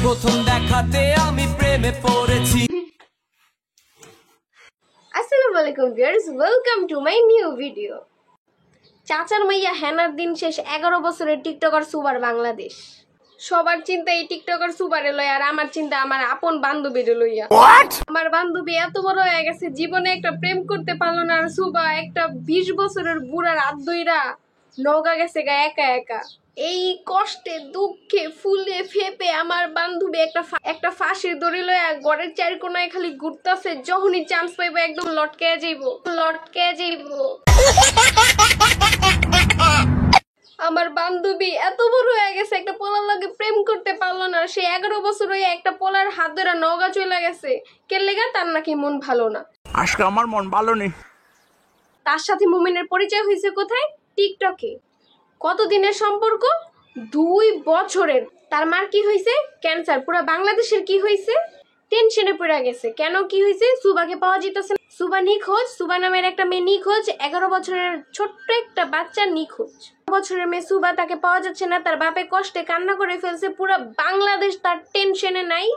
প্রথম দেখাতে আমি প্রেমে পড়েছি। আসসালামু আলাইকুম viewers, welcome to my new video. চাচার মাইয়া হেনার দিন শেষ, 11 বছরের টিকটকার সুবার বাংলাদেশ। সবার চিন্তা এই টিকটকার সুবারে লইয়া, আর আমার চিন্তা আমার আপন বান্ধবীরে লইয়া। আমার বান্ধবী এত বড় হয়ে গেছে, জীবনে একটা প্রেম করতে পারলো না, আর সুবা একটা 20 বছরের বুড়ার হাত ধইরা নওগাঁ গেছে গা একা একা। এই কষ্টে দুঃখে ফুলে ফেপে আমার বান্ধবী একটা ফাঁসির দড়ি লইয়া ঘরের চার কোনায় খালি ঘুরতাছে। যখনই চান্স পাইবো একদম লটকে যাইবো। আমার বান্ধবী এত বড় হয়ে গেছে, একটা পোলার লগে প্রেম করতে পারলো না। সে 11 বছর হয়ে একটা পোলার হাত ধরে নওগাঁ চলে গেছে। কেন লেগা? তার নাকি মন ভালো না। আজকে আমার মন ভালো নেই। তার সাথে মুমিনের পরিচয় হয়েছে কোথায়? টিকটকে। কতদিনের সম্পর্ক? 2 বছরের। তার মার কি হয়েছে? ক্যান্সার। পুরো বাংলাদেশের কি হয়েছে? টেনশনে পড়ে গেছে। কেন কি হয়েছে? সুবাকে পাওয়া যেতেছে না। সুবা নিখোঁজ। সুবা নামের একটা মেয়ে নিখোঁজ। 11 বছরের ছোট্ট একটা বাচ্চা নিখোঁজ। বছরের মেয়ে সুবা, তাকে পাওয়া যাচ্ছে না। তার বাপে কষ্টে কান্না করে ফেলছে। পুরো বাংলাদেশ তার টেনশনে নাই।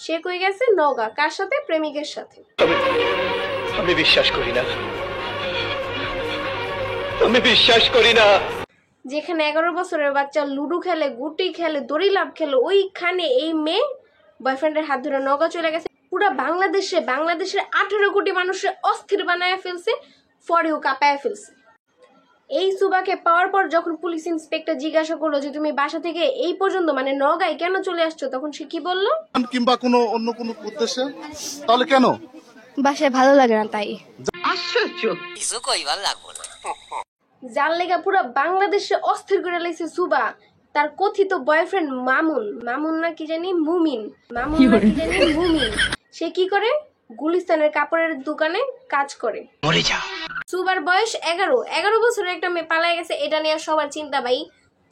সে কই গেছে? নওগাঁ। কার সাথে? প্রেমিকের সাথে। আমি বিশ্বাস করি না, আমি বিশ্বাস করি না। যেখানে 11 বছরের বাচ্চা লুডো খেলে, গুটি খেলে, দড়ি লাভ খেলে, ওইখানে এই মেয়ে বয়ফ্রেন্ডের হাত ধরে নওগাঁ চলে গেছে। পুরো বাংলাদেশের 18 কোটি মানুষের অস্থির বানায় ফেলছে, ফরেও কাঁপায় ফেলছে। এই সুবাকে পাওয়ার পর যখন পুলিশ ইন্সপেক্টর জিজ্ঞাসা করলো যে তুমি বাসা থেকে এই পর্যন্ত মানে নওগাঁয় কেন চলে আসছো, তখন সে কি বললো? কিংবা অন্য কোনো উদ্দেশ্যে। তাহলে কেন? বাসায় ভালো লাগে না তাই। আশ্চর্য, কিছু কইবার লাগবো না। যার লেগা পুরো বাংলাদেশে অস্থির করে লাইছে সুবা। তার কথিত বয়ফ্রেন্ড মামুন না কি জানি মুমিন, সে কি করে? গুলিস্তানের কাপড়ের দোকানে কাজ করে। সুবার বয়স 11 বছরের একটা মেয়ে পালাই গেছে। এটা নিয়ে সবার চিন্তা। ভাই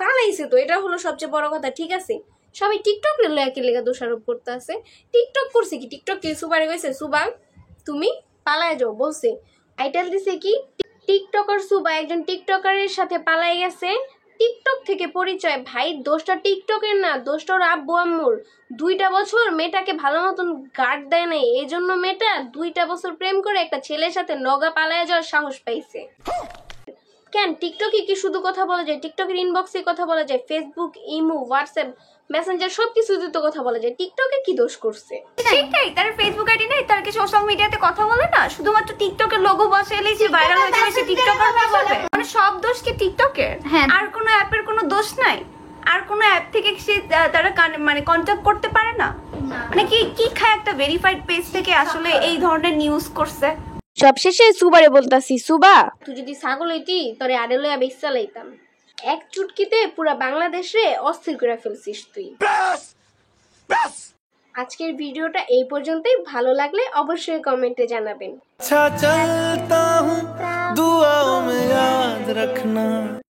পালাইছে তো, এটা হলো সবচেয়ে বড় কথা, ঠিক আছে? সবাই টিকটক একই লেগা দোষারোপ করতে আছে। টিকটক করছে কি? টিকটক কি সুবারে গেছে সুবা তুমি পালায় যাও বলছে? টাইটেল দিছে কি? টিকটকার সুবা একজন টিকটকারের সাথে পালাই গেছে। টিকটক থেকে পরিচয়। ভাই দোষটা টিকটকের না, দোষটা ওর আব্বু আম্মুর। 2টা বছর মেয়েটাকে ভালো মতন গার্ড দেয় নাই, এই জন্য মেয়েটা 2টা বছর প্রেম করে একটা ছেলের সাথে নওগাঁ পালায় যাওয়ার সাহস পাইছে। কেন টিকটকে কি শুধু কথা বলা যায়? টিকটকের ইনবক্সে কথা বলা যায়, ফেসবুক, ইমো, হোয়াটসঅ্যাপ, মেসেঞ্জার সবকিছুতে তো কথা বলা যায়। টিকটকে কি দোষ করছে? সেটাই, তার ফেসবুক আইডি নাই, তার কি সোশ্যাল মিডিয়াতে কথা বলে না? শুধুমাত্র টিকটকের লোগো বসাইলেই যে ভাইরাল হয়ে যাবে, সে টিকটকার হয়ে যাবে? মানে সব দোষ কি টিকটকের? হ্যাঁ, আর কোনো অ্যাপের কোনো দোষ নাই? আর কোনো অ্যাপ থেকে সে তারা মানে কন্ট্যাক্ট করতে পারে না? মানে কি খায় একটা ভেরিফাইড পেজ থেকে আসলে এই ধরনের নিউজ করছে? সবশেষে সুবারে বলতাছি, সুবা তুই যদি ছাগল হইতি তোরে আড়ে লইয়া বেচা লাইতাম। এক চুটকিতে পুরা বাংলাদেশে অস্থির করে ফেলছিস তুই। আজকের ভিডিওটা এই পর্যন্তই। ভালো লাগলে অবশ্যই কমেন্টে জানাবেন। अच्छा चलता हूँ, दुआओं में याद रखना।